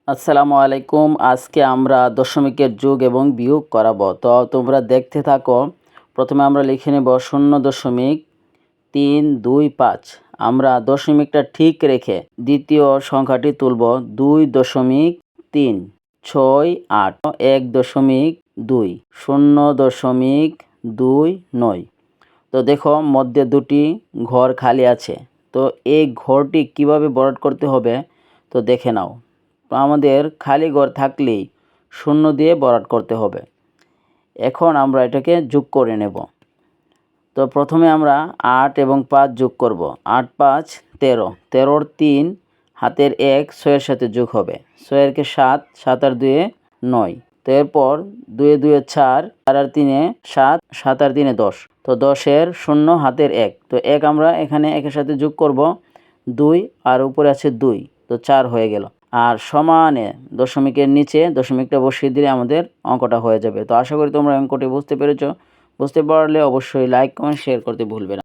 আসসালামু আলাইকুম। আজকে আমরা দশমিকের যোগ এবং বিয়োগ করাবো। তো তোমরা দেখতে থাকো। প্রথমে আমরা লিখে নেব 0.325। আমরা দশমিকটা ঠিক রেখে দ্বিতীয় সংখ্যাটি তুলব 2.3 6 8 1.2 0.29। তো দেখো মধ্যে দুটি ঘর খালি আছে। তো এই ঘরটি কিভাবে ভরাট করতে হবে তো দেখে নাও। আমাদের খালি ঘর থাকলেই শূন্য দিয়ে ভরাট করতে হবে। এখন আমরা এটাকে যোগ করে নেব। তো প্রথমে আমরা 8 এবং 5 যোগ করব। 8 5 13, 13 3 হাতের 1 6-এর সাথে যোগ হবে। 6 কে 7, 7 আর 2 9। তো এরপর 2 2 4, 4 আর 3 7, 7 আর 3 10। তো 10-এর 0 হাতের 1। তো 1 আমরা এখানে 1-এর সাথে যোগ করব 2 আর উপরে আছে 2। তো 4 হয়ে গেল। আর সমানে দশমিকের নিচে দশমিকটা বসিয়ে দিলে আমাদের অঙ্কটা হয়ে যাবে। তো আশা করি তোমরা অঙ্কটি বুঝতে পেরেছো। বুঝতে পারলে অবশ্যই লাইক কমেন্ট শেয়ার করতে ভুলবে না।